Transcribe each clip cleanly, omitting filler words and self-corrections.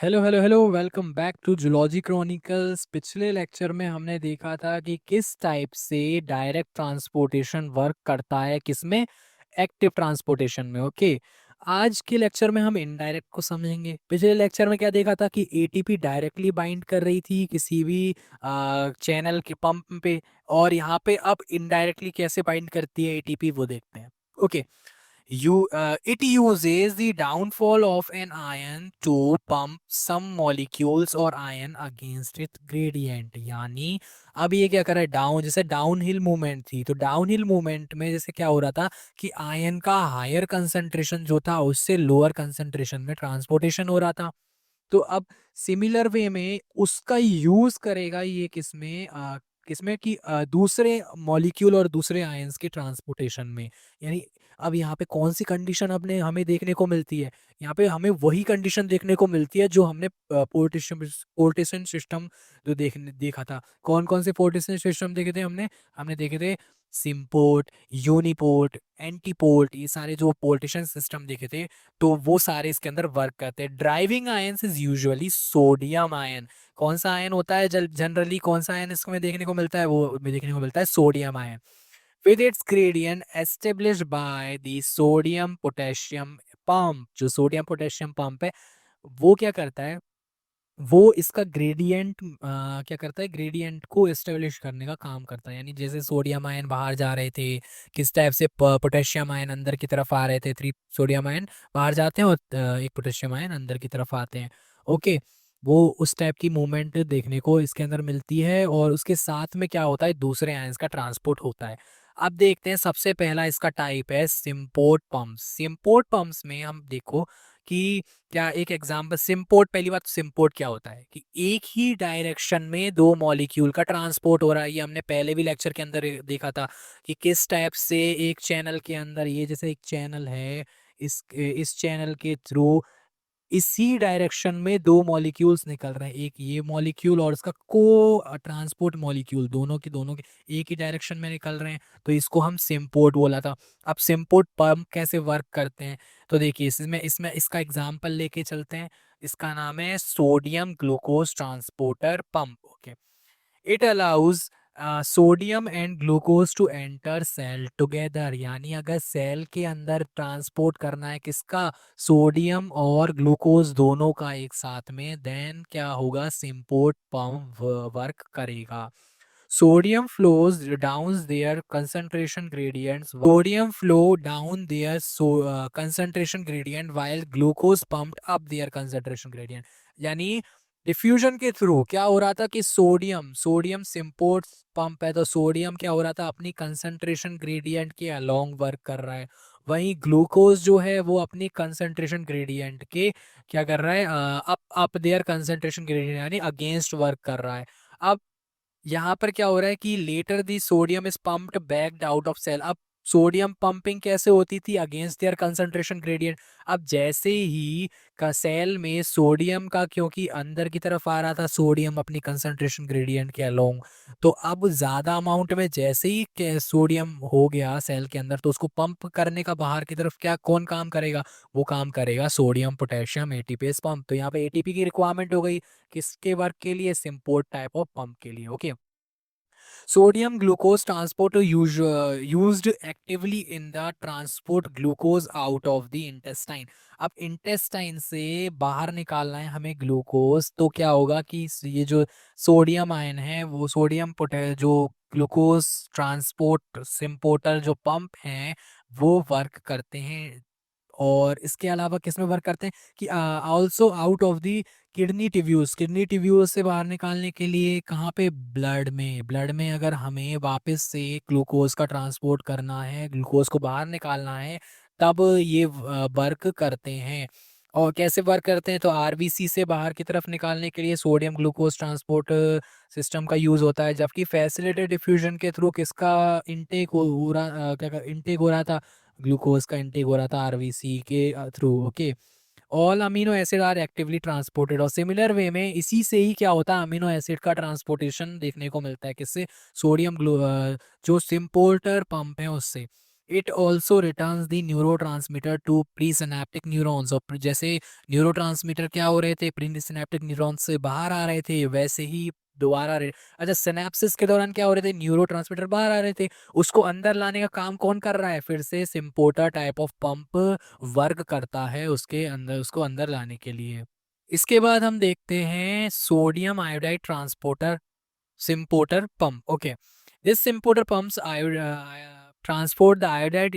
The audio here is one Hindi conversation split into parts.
Hello hello hello welcome back to zoology chronicles. पिछले लेक्चर में हमने देखा था कि किस टाइप से डायरेक्ट ट्रांसपोर्टेशन वर्क करता है, किसमें, एक्टिव ट्रांसपोर्टेशन में। ओके, आज के लेक्चर में हम इनडायरेक्ट को समझेंगे। पिछले लेक्चर में क्या देखा था कि एटीपी डायरेक्टली बाइंड कर रही थी किसी भी चैनल के पंप पे, और यहाँ पे अब इनडायरेक्टली कैसे बाइंड करती है एटीपी वो देखते हैं। Okay, it uses the downfall of an ion to pump some molecules or ion against its gradient। यानी अब ये क्या कर रहा है, डाउन, जैसे डाउन हिल मूवमेंट थी, तो डाउन हिल मूवमेंट में जैसे क्या हो रहा था कि आयन का हायर कंसंट्रेशन जो था उससे लोअर कंसंट्रेशन में ट्रांसपोर्टेशन हो रहा था। तो अब सिमिलर वे में उसका यूज करेगा ये किसमें, किसमें कि दूसरे मॉलिक्यूल और दूसरे आयंस के ट्रांसपोर्टेशन में। यानी अब यहाँ पे कौन सी कंडीशन अपने हमें देखने को मिलती है, यहाँ पे हमें वही कंडीशन देखने को मिलती है जो हमने पोर्टेशन सिस्टम जो देखा था। कौन कौन से पोर्टेशन सिस्टम देखे थे हमने हमने देखे थे सिम्पोर्ट, यूनिपोर्ट, एंटीपोर्ट, ये सारे जो पोर्टेशन सिस्टम देखे थे, तो वो सारे इसके अंदर वर्क करते हैं। Driving ions is usually sodium ion. कौन सा आयन होता है जनरली, कौन सा आयन इसमें देखने को मिलता है, वो देखने को मिलता है sodium ion, with its gradient established by the sodium potassium pump। जो सोडियम पोटेशियम पंप है वो क्या करता है, वो इसका ग्रेडियंट क्या करता है, ग्रेडियंट को एस्टेब्लिश करने का काम करता है। यानी जैसे सोडियम आयन बाहर जा रहे थे, किस टाइप से पोटेशियम आयन अंदर की तरफ आ रहे थे, 3 सोडियम आयन बाहर जाते हैं और एक पोटेशियम आयन अंदर की तरफ आते हैं। ओके, वो उस टाइप की मूवमेंट देखने को इसके अंदर मिलती है, और उसके साथ में क्या होता है, दूसरे आयंस का ट्रांसपोर्ट होता है। अब देखते हैं, सबसे पहला इसका टाइप है सिम्पोर्ट पंप्स। सिम्पोर्ट पंप्स में हम देखो कि क्या, एक एग्जांपल सिम्पोर्ट, पहली बात सिम्पोर्ट क्या होता है कि एक ही डायरेक्शन में दो मॉलिक्यूल का ट्रांसपोर्ट हो रहा है। ये हमने पहले भी लेक्चर के अंदर देखा था कि किस टाइप से एक चैनल के अंदर, ये जैसे एक चैनल है, इस चैनल के थ्रू इसी डायरेक्शन में दो मॉलिक्यूल्स निकल रहे हैं, एक ये मॉलिक्यूल और इसका को ट्रांसपोर्ट मॉलिक्यूल, दोनों के एक ही डायरेक्शन में निकल रहे हैं, तो इसको हम सिम्पोर्ट बोला था। अब सिम्पोर्ट पंप कैसे वर्क करते हैं, तो देखिए इसमें इसमें इसका एग्जांपल लेके चलते हैं। इसका नाम है sodium glucose transporter pump. Okay, it allows sodium and glucose to enter cell together. यानी अगर सेल के अंदर ट्रांसपोर्ट करना है किसका, सोडियम और ग्लूकोज दोनों का एक साथ में, देन क्या होगा, सिम्पोर्ट पंप वर्क करेगा। Sodium flows down their concentration gradients. Sodium flow down their concentration gradient while glucose pumped up their concentration gradient। यानी डिफ्यूजन के थ्रू क्या हो रहा था कि सोडियम सोडियम सिम्पोर्ट पंप है, तो सोडियम क्या हो रहा था, अपनी कंसंट्रेशन ग्रेडियंट के अलोंग वर्क कर रहा है। वहीं ग्लूकोज जो है वो अपनी कंसंट्रेशन ग्रेडियंट के क्या कर रहा है, up up there concentration gradient यानी अगेंस्ट वर्क कर रहा है। अब यहाँ पर क्या हो रहा है कि later the sodium is pumped backed out of cell. अब सोडियम पंपिंग कैसे होती थी, अगेंस्ट देयर कंसंट्रेशन ग्रेडियंट। अब जैसे ही का सेल में सोडियम का, क्योंकि अंदर की तरफ आ रहा था सोडियम अपनी कंसंट्रेशन ग्रेडियंट के अलोंग, तो अब ज्यादा अमाउंट में जैसे ही सोडियम हो गया सेल के अंदर, तो उसको पंप करने का बाहर की तरफ क्या कौन काम करेगा, वो काम करेगा सोडियम पोटेशियम एटीपीएस पंप। तो यहाँ पे एटीपी की रिक्वायरमेंट हो गई किसके वर्क के लिए, सिम्पोर्ट टाइप ऑफ पंप के लिए। Okay, sodium glucose transport used actively in the transport glucose out of the intestine। अब इंटेस्टाइन से बाहर निकालना है हमें ग्लूकोज, तो क्या होगा कि ये जो सोडियम आयन है वो सोडियम पोटे जो ग्लूकोज ट्रांसपोर्ट सिम्पोर्टर जो पंप हैं वो वर्क करते हैं। और इसके अलावा किस में वर्क करते हैं कि also out of the kidney tubules से बाहर निकालने के लिए, कहाँ पे, ब्लड में अगर हमें वापस से ग्लूकोज का ट्रांसपोर्ट करना है, ग्लूकोज को बाहर निकालना है, तब ये वर्क करते हैं। और कैसे वर्क करते हैं, तो आरबीसी से बाहर की तरफ निकालने के लिए सोडियम ग्लूकोज ट्रांसपोर्ट सिस्टम का यूज होता है, जबकि फैसिलिटेटेड डिफ्यूजन के थ्रू किसका इनटेक हो रहा, क्या इनटेक हो रहा था, ग्लूकोज का इनटेक हो रहा था आरबीसी के थ्रू। Okay, all amino acid are actively transported. और सिमिलर वे में इसी से ही क्या होता है, अमीनो एसिड का ट्रांसपोर्टेशन देखने को मिलता है किससे, सोडियम जो सिम्पोर्टर पंप है उससे। It also returns the neurotransmitter to pre synaptic neurons. और जैसे न्यूरोट्रांसमीटर क्या हो रहे थे, प्री सिनेप्टिक न्यूरॉन्स से बाहर आ रहे थे, वैसे ही दोबारा अच्छा, सिनेप्सिस के दौरान क्या हो रहे थे, न्यूरोट्रांसमीटर बाहर आ रहे थे, उसको अंदर लाने का काम कौन कर रहा है, फिर से सिम्पोटर टाइप ऑफ पंप वर्क करता है उसके अंदर, उसको अंदर लाने के लिए। इसके बाद हम देखते हैं sodium iodide transporter, Symporter pump. Okay, this Symporter pumps transport the iodide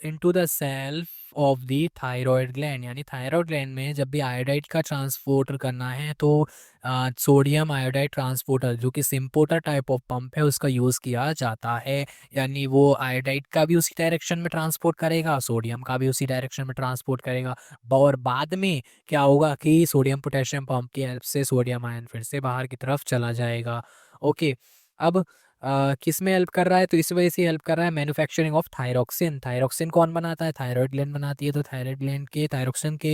into the cell of the thyroid gland। यानी थायराइड ग्लैंड में जब भी आयोडाइड का ट्रांसपोर्टर करना है तो सोडियम आयोडाइड ट्रांसपोर्टर जो कि सिम्पोर्टर टाइप ऑफ पंप है उसका यूज़ किया जाता है। यानी वो आयोडाइड का भी उसी डायरेक्शन में ट्रांसपोर्ट करेगा, सोडियम का भी उसी डायरेक्शन में ट्रांसपोर्ट करेगा, और बाद में क्या होगा कि सोडियम पोटेशियम पंप की हेल्प से सोडियम आयन फिर से बाहर की तरफ चला जाएगा। ओके, अब किस में हेल्प कर रहा है, तो इस वजह से हेल्प कर रहा है मैन्युफैक्चरिंग ऑफ थायरोक्सिन। थायरोक्सिन कौन बनाता है, थायराइड ग्लैंड बनाती है, तो थायराइड ग्लैंड के थायरोक्सिन के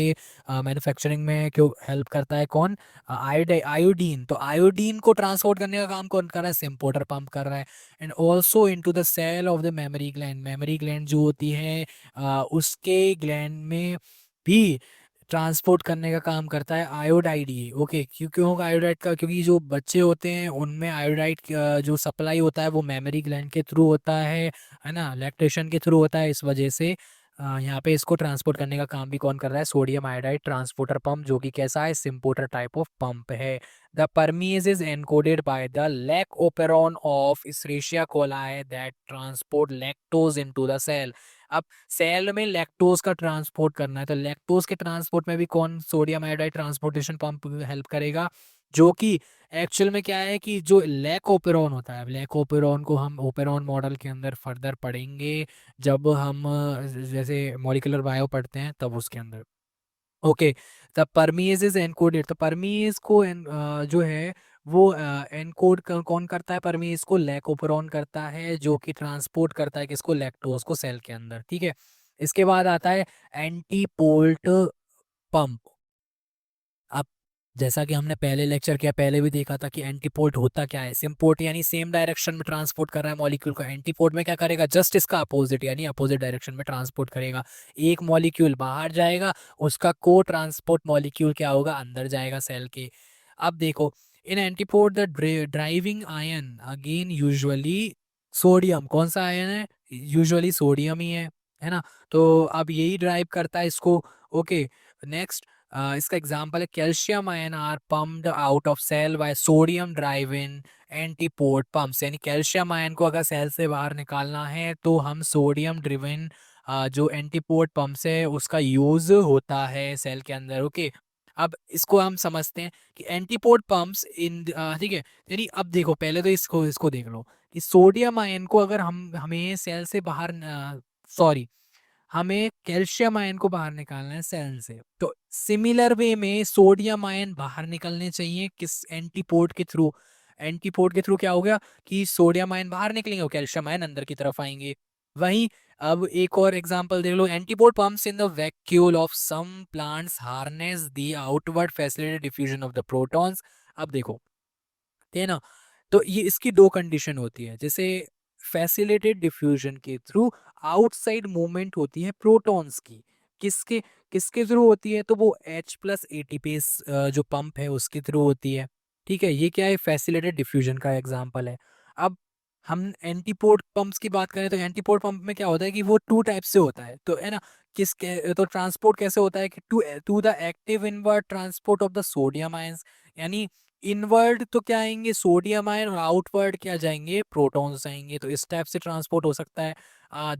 मैन्युफैक्चरिंग में क्यों हेल्प करता है, कौन, आयोडीन। तो आयोडीन को ट्रांसपोर्ट करने का काम कौन कर रहा है, सिम्पोर्टर पंप कर रहा है। And also into the cell of the mammary gland, mammary gland जो होती है उसके ग्लैंड में भी ट्रांसपोर्ट करने का काम करता है आयोडाइड ही। ओके, क्यों क्यों होगा आयोडाइड का, क्योंकि जो बच्चे होते हैं उनमें आयोडाइड जो सप्लाई होता है वो मेमोरी ग्लैंड के थ्रू होता है ना, लैक्टेशन के थ्रू होता है। इस वजह से यहाँ पे इसको ट्रांसपोर्ट करने का काम भी कौन कर रहा है, सोडियम आयोडाइड ट्रांसपोर्टर पंप, जो कि कैसा है, सिम्पोर्टर टाइप ऑफ पंप है। The permease is encoded by the lac operon of Escherichia coli that transport lactose into the cell. अब सेल में लैक्टोज का ट्रांसपोर्ट करना है, तो लैक्टोज के ट्रांसपोर्ट में भी कौन, sodium iodide transportation pump help करेगा, जो कि एक्चुअल में क्या है कि जो लैक ओपेरॉन होता है, लैक ओपेरॉन को हम ओपेरॉन मॉडल के अंदर फर्दर पढ़ेंगे जब हम जैसे मॉलिक्यूलर बायो पढ़ते हैं तब उसके अंदर। Okay, the permease is encoded, तो परमीज को जो है वो एनकोड कौन करता है, परमीज को लैकोपेरॉन करता है, जो कि ट्रांसपोर्ट करता है किसको, लैक्टोज को सेल के अंदर। ठीक है, इसके बाद आता है एंटीपोल्ट पंप। अब जैसा कि हमने पहले लेक्चर किया, पहले भी देखा था कि एंटीपोर्ट होता क्या है, सिम्पोर्ट यानी सेम डायरेक्शन में ट्रांसपोर्ट कर रहा है मॉलिक्यूल को, एंटीपोर्ट में क्या करेगा, जस्ट इसका अपोजिट यानी अपोजिट डायरेक्शन में ट्रांसपोर्ट करेगा। एक मॉलिक्यूल बाहर जाएगा, उसका को ट्रांसपोर्ट मॉलिक्यूल क्या होगा, अंदर जाएगा सेल के। अब देखो, in antiport the driving ion again usually sodium, कौन सा आयन है, यूजुअली सोडियम ही है ना, तो अब यही ड्राइव करता है इसको। ओके, नेक्स्ट इसका एग्जांपल है calcium ion are pumped out of cell by sodium drive in antiport pumps. यानी कैल्शियम आयन को अगर सेल से बाहर निकालना है तो हम सोडियम ड्रिवन जो एंटीपोर्ट पंप्स है उसका यूज होता है सेल के अंदर। ओके, अब इसको हम समझते हैं कि एंटीपोर्ट पंप्स इन, ठीक है, यानी अब देखो पहले तो इसको इसको देख लो कि सोडियम आयन को अगर हमें सेल से बाहर, सॉरी, हमें कैल्शियम आयन को बाहर निकालना है सेल से, तो सिमिलर वे में सोडियम आयन बाहर निकलने चाहिए किस, एंटीपोर्ट के थ्रू। एंटीपोर्ट के थ्रू क्या हो गया कि सोडियम आयन बाहर निकलेंगे और कैल्शियम आयन अंदर की तरफ आएंगे। वहीं अब एक और एग्जांपल देख लो, antiport pumps in the vacuole of some plants harness the outward facilitated diffusion of the protons. अब देखो, है ना, तो ये इसकी दो कंडीशन होती है, जैसे फैसिलिटेटेड डिफ्यूजन के थ्रू आउटसाइड मूवमेंट होती है प्रोटॉन्स की, किसके किसके थ्रू होती है, तो वो H+ एटीपेस जो पंप है उसके थ्रू होती है। ठीक है, ये क्या है, फैसिलिटेटेड डिफ्यूजन का एग्जांपल है। अब हम एंटीपोर्ट पंप्स की बात करें तो एंटीपोर्ट पंप में क्या होता है कि वो टू टाइप से होता है, तो है ना, तो ट्रांसपोर्ट कैसे होता है कि to to the active invert transport of the sodium ions. यानी इनवर्ड तो क्या आएंगे, सोडियम आयन, और आउटवर्ड क्या जाएंगे, प्रोटॉन्स जाएंगे, तो इस टाइप से ट्रांसपोर्ट हो सकता है। अब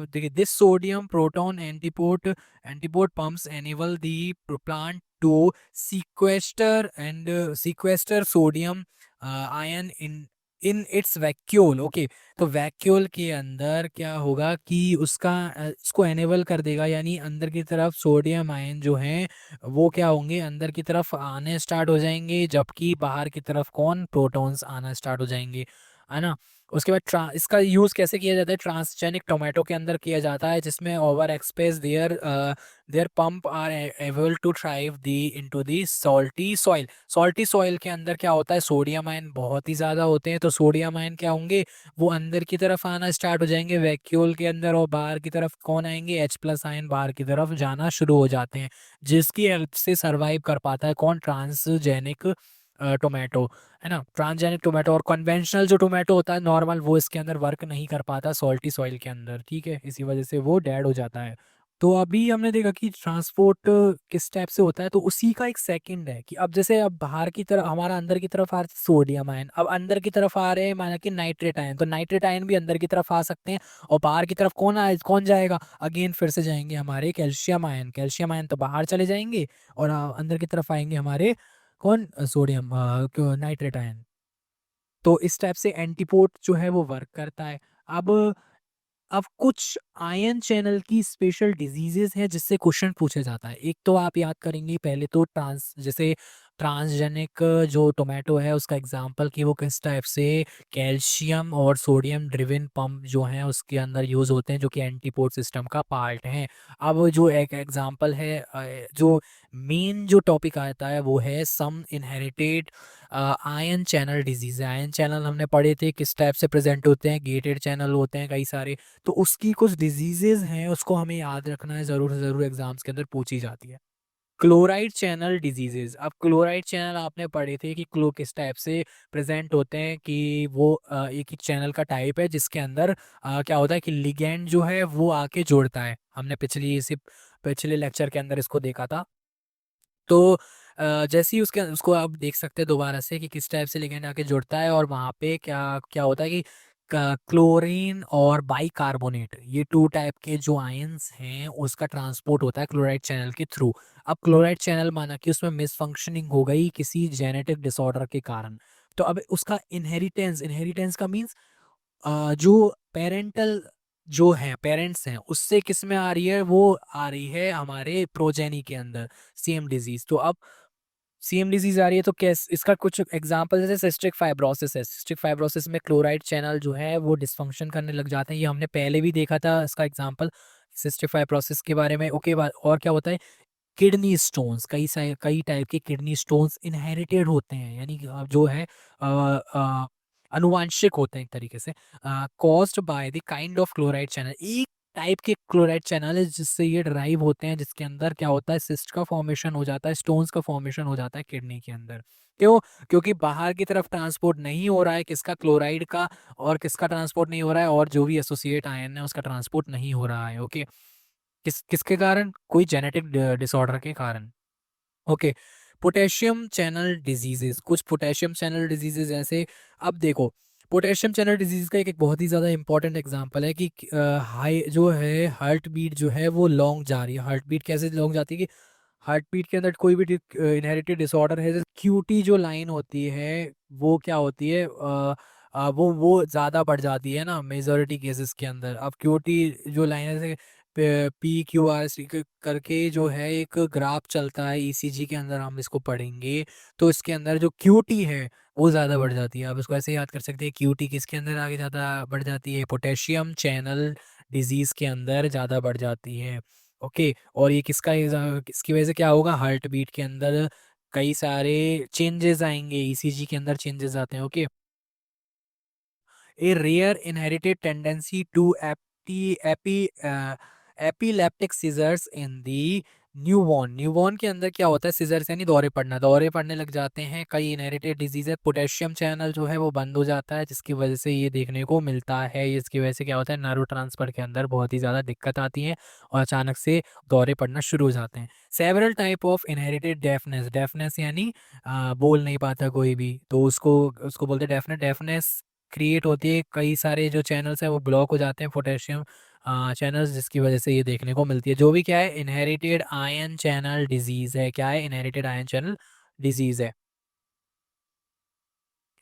देखिए, this sodium proton antiport pumps enable the plant to sequester sodium ion in in its vacuole. Okay, तो वैक्यूल के अंदर क्या होगा कि उसको एनेबल कर देगा, यानी अंदर की तरफ सोडियम आयन जो है वो क्या होंगे, अंदर की तरफ आने स्टार्ट हो जाएंगे, जबकि बाहर की तरफ कौन, प्रोटॉन्स आना स्टार्ट हो जाएंगे, है ना। उसके बाद इसका यूज़ कैसे किया जाता है, ट्रांसजेनिक टोमेटो के अंदर किया जाता है, जिसमें over express their pump are able to thrive the into the salty soil. Salty soil के अंदर क्या होता है, सोडियम आयन बहुत ही ज़्यादा होते हैं, तो सोडियम आयन क्या होंगे, वो अंदर की तरफ आना स्टार्ट हो जाएंगे वैक्यूल के अंदर, और बाहर की तरफ कौन आएंगे, H+ आयन बाहर की तरफ जाना शुरू हो जाते हैं, जिसकी हेल्प से सर्वाइव कर पाता है कौन, ट्रांसजेनिक टोमेटो, है ना। ट्रांसजेनिक टोमेटो, और कन्वेंशनल जो टोमेटो होता है नॉर्मल, वो इसके अंदर वर्क नहीं कर पाता सॉल्टी सॉइल के अंदर, ठीक है, इसी वजह से वो डेड हो जाता है। तो अभी हमने देखा कि ट्रांसपोर्ट किस टाइप से होता है, तो उसी का एक सेकंड है कि अब जैसे अब बाहर की तरफ, हमारा अंदर की तरफ आ रहा है सोडियम आयन, अब अंदर की तरफ आ रहे हैं माना कि नाइट्रेट आयन, तो नाइट्रेट आयन भी अंदर की तरफ आ सकते हैं, और बाहर की तरफ कौन जाएगा, अगेन फिर से जाएंगे हमारे कैल्शियम आयन, कैल्शियम आयन तो बाहर चले जाएंगे, और अंदर की तरफ आएंगे हमारे कौन, सोडियम नाइट्रेट आयन। तो इस टाइप से एंटीपोड जो है वो वर्क करता है। अब अब कुछ आयन चैनल की स्पेशल डिजीजेस हैं जिससे क्वेश्चन पूछा जाता है। एक तो आप याद करेंगे पहले तो जैसे ट्रांसजेनिक जो टोमेटो है उसका एग्जांपल कि वो किस टाइप से कैल्शियम और सोडियम ड्रिवन पंप जो हैं उसके अंदर यूज़ होते हैं, जो कि एंटीपोड सिस्टम का पार्ट हैं। अब जो एक एग्जांपल है, जो मेन जो टॉपिक आता है वो है some inherited ion channel disease. Ion channel हमने पढ़े थे किस टाइप से प्रेजेंट होते हैं, गेटेड चैनल होते हैं कई सारे, तो उसकी कुछ डिजीजेज हैं उसको हमें याद रखना है, ज़रूर से ज़रूर एग्जाम्स के अंदर पूछी जाती है। क्लोराइड चैनल डिजीजेज, अब क्लोराइड चैनल आपने पढ़े थे कि क्लो किस टाइप से प्रेजेंट होते हैं, कि वो एक ही चैनल का टाइप है जिसके अंदर क्या होता है कि लिगेंड जो है वो आके जोड़ता है। हमने पिछले लेक्चर के अंदर इसको देखा था। तो जैसे ही उसके उसको आप देख सकते हैं दोबारा से कि किस टाइप से लिगेंड आके जुड़ता है, और वहाँ पे क्या क्या होता है कि क्लोरीन और बाइकार्बोनेट, ये टू टाइप के जो आयंस हैं उसका ट्रांसपोर्ट होता है क्लोराइड चैनल के थ्रू। अब क्लोराइड चैनल माना कि उसमें मिसफंक्शनिंग हो गई किसी जेनेटिक डिसऑर्डर के कारण, तो अब उसका इनहेरिटेंस, इनहेरिटेंस का मीन्स जो पेरेंटल जो है पेरेंट्स हैं उससे किस में आ रही है, वो आ रही है हमारे प्रोजेनी के अंदर सेम डिजीज। तो अब सेम डिजीज आ रही है तो कैसे, इसका कुछ एग्जांपल जैसे सिस्टिक फाइब्रोसिस है, सिस्टिक फाइब्रोसिस में क्लोराइड चैनल जो है वो डिसफंक्शन करने लग जाते हैं, ये हमने पहले भी देखा था इसका एग्जांपल सिस्टिक फाइब्रोसिस के बारे में। ओके, और क्या होता है, किडनी स्टोन्स, कई टाइप के किडनी स्टोन्स इनहेरिटेड होते हैं, यानी कि जो है अनुवांशिक होते हैं एक तरीके से, caused by the kind of chloride channel. एक टाइप के क्लोराइड चैनल है जिससे ये ड्राइव होते हैं, जिसके अंदर क्या होता है, सिस्ट का फॉर्मेशन हो जाता है, स्टोन्स का फॉर्मेशन हो जाता है किडनी के अंदर। क्यों? क्योंकि बाहर की तरफ ट्रांसपोर्ट नहीं हो रहा है किसका, क्लोराइड का, और किसका ट्रांसपोर्ट नहीं हो रहा है, और जो भी एसोसिएट आयन है उसका ट्रांसपोर्ट नहीं हो रहा है। ओके, किसके कारण, कोई जेनेटिक डिसऑर्डर के कारण। ओके, पोटेशियम चैनल डिजीजेस, कुछ पोटेशियम चैनल डिजीजेस ऐसे। अब देखो, पोटेशियम चैनल डिजीज का एक बहुत ही ज़्यादा इंपॉर्टेंट एग्जांपल है कि हाई जो है हार्ट बीट जो है वो लॉन्ग जा रही है। हार्ट बीट कैसे लॉन्ग जाती है कि हार्ट बीट के अंदर कोई भी इनहेरिटेड डिसऑर्डर है, जैसे क्यूटी जो लाइन होती है वो क्या होती है, वो ज़्यादा बढ़ जाती है ना मेजॉरिटी केसेस के अंदर। अब क्यूटी जो लाइन है जैसे PQRS करके जो है एक ग्राफ चलता है ECG के अंदर, हम इसको पढ़ेंगे तो इसके अंदर जो क्यूटी है वो ज़्यादा बढ़ जाती है। आप इसको ऐसे याद कर सकते हैं, क्यूटी किसके अंदर आगे ज़्यादा बढ़ जाती है, पोटेशियम चैनल डिजीज़ के अंदर ज़्यादा बढ़ जाती है। ओके, और ये किसकी वजह से क्या होगा, हार्ट बीट के अंदर कई सारे चेंजेस आएंगे, ECG के अंदर चेंजेस आते हैं। Okay, a rare inherited tendency to epileptic seizures in the newborn. Newborn के अंदर क्या होता है, सीजर्स यानी दौरे पड़ने लग जाते हैं। कई इनहेरिटेड डिजीज है, पोटेशियम चैनल जो है वो बंद हो जाता है जिसकी वजह से ये देखने को मिलता है। इसकी वजह से क्या होता है, नर्व ट्रांसफर के अंदर बहुत ही ज़्यादा दिक्कत आती है और अचानक से दौरे पड़ना शुरू हो जाते हैं। Several type of inherited deafness, deafness यानी बोल नहीं पाता कोई भी, तो उसको उसको बोलते हैं डेफनेस। डेफनेस क्रिएट होती है, कई सारे जो चैनल्स हैं वो ब्लॉक हो जाते हैं पोटेशियम चैनल्स, जिसकी वजह से ये देखने को मिलती है। जो भी क्या है, इनहेरिटेड आयन चैनल डिजीज है। क्या है, इनहेरिटेड आयन चैनल डिजीज है।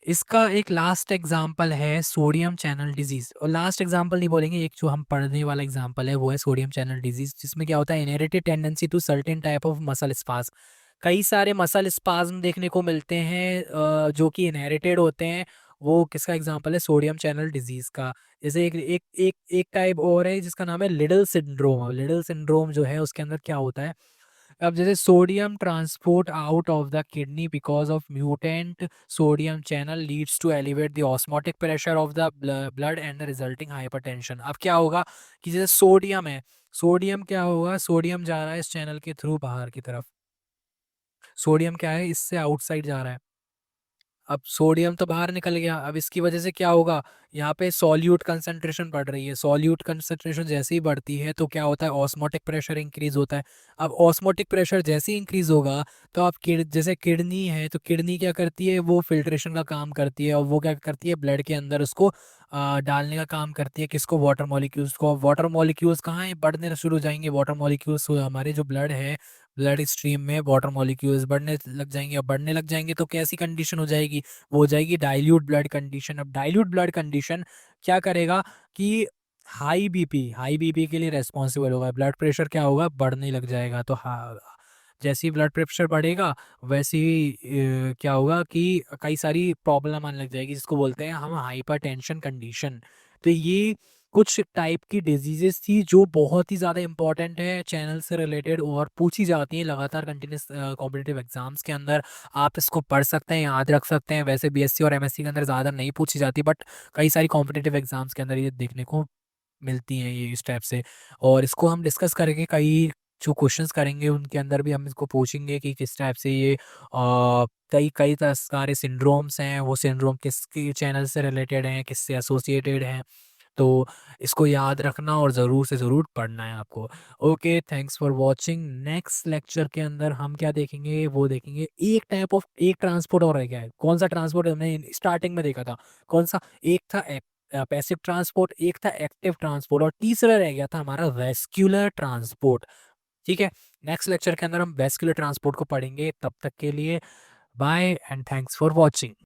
इसका एक लास्ट एग्जाम्पल है सोडियम चैनल डिजीज, और लास्ट एग्जाम्पल नहीं बोलेंगे, एक जो हम पढ़ने वाला एग्जाम्पल है वो है सोडियम चैनल डिजीज, जिसमें क्या होता है, inherited tendency to certain type of muscle spasm. कई सारे मसल स्पाज्म देखने को मिलते हैं जो कि इनहेरिटेड होते हैं, वो किसका एग्जांपल है? सोडियम चैनल डिजीज़ का। जैसे एक टाइप और है जिसका नाम है लिडल सिंड्रोम। लिडल सिंड्रोम जो है उसके अंदर क्या होता है, अब जैसे sodium transport out of the kidney because of mutant sodium channel leads to elevate the osmotic pressure of the blood and the resulting hypertension. अब क्या होगा कि जैसे सोडियम है, सोडियम क्या होगा, सोडियम जा रहा है इस चैनल के थ्रू बाहर की तरफ, सोडियम क्या है इससे आउटसाइड जा रहा है। अब सोडियम तो बाहर निकल गया, अब इसकी वजह से क्या होगा, यहाँ पे सॉल्यूट कंसंट्रेशन बढ़ रही है। सॉल्यूट कंसंट्रेशन जैसे ही बढ़ती है तो क्या होता है, ऑस्मोटिक प्रेशर इंक्रीज होता है। अब ऑस्मोटिक प्रेशर जैसे ही इंक्रीज होगा तो आप जैसे किडनी है तो किडनी क्या करती है, वो फिल्ट्रेशन का काम करती है और वो क्या करती है, ब्लड के अंदर उसको डालने का काम करती है, किसको, वाटर मॉलिक्यूल्स को। वाटर मॉलिक्यूल्स कहाँ है, बढ़ने शुरू हो जाएंगे। वाटर मॉलिक्यूल्स हमारे जो ब्लड है, ब्लड स्ट्रीम में वाटर मॉलिक्यूल्स बढ़ने लग जाएंगे। अब बढ़ने लग जाएंगे तो कैसी कंडीशन हो जाएगी, वो हो जाएगी डाइल्यूट ब्लड कंडीशन। अब डाइल्यूट ब्लड कंडीशन क्या करेगा कि हाई बीपी के लिए रेस्पॉन्सिबल होगा। ब्लड प्रेशर क्या होगा, बढ़ने लग जाएगा। तो हाँ, जैसे ही ब्लड प्रेशर बढ़ेगा वैसे ही क्या होगा कि कई सारी प्रॉब्लम आने लग जाएगी, जिसको बोलते हैं हम हाइपरटेंशन कंडीशन। तो ये कुछ टाइप की डिजीजेस थी जो बहुत ही ज़्यादा इंपॉर्टेंट है चैनल से रिलेटेड और पूछी जाती हैं लगातार कंटिन्यूस कॉम्पिटिटिव एग्जाम्स के अंदर। आप इसको पढ़ सकते हैं, याद रख सकते हैं। वैसे बीएससी और एमएससी के अंदर ज़्यादा नहीं पूछी जाती, बट कई सारी कॉम्पिटिटिव एग्जाम्स के अंदर ये देखने को मिलती हैं ये इस टाइप से। और इसको हम डिस्कस करेंगे, कई जो क्वेश्चंस करेंगे उनके अंदर भी हम इसको पूछेंगे कि किस टाइप से ये कई कई सारे सिंड्रोम्स हैं, वो सिंड्रोम किसके चैनल से रिलेटेड हैं, किससे एसोसिएटेड हैं। तो इसको याद रखना और ज़रूर से ज़रूर पढ़ना है आपको। Okay, thanks for watching. Next lecture के अंदर हम क्या देखेंगे, वो देखेंगे एक टाइप ऑफ, एक ट्रांसपोर्ट और रह गया है। कौन सा ट्रांसपोर्ट हमने स्टार्टिंग में देखा था, कौन सा, एक था पैसिव ट्रांसपोर्ट, एक था एक्टिव ट्रांसपोर्ट और तीसरा रह गया था हमारा वेस्क्यूलर ट्रांसपोर्ट। ठीक है, नेक्स्ट लेक्चर के अंदर हम वेस्क्यूलर ट्रांसपोर्ट को पढ़ेंगे। तब तक के लिए bye and thanks for watching.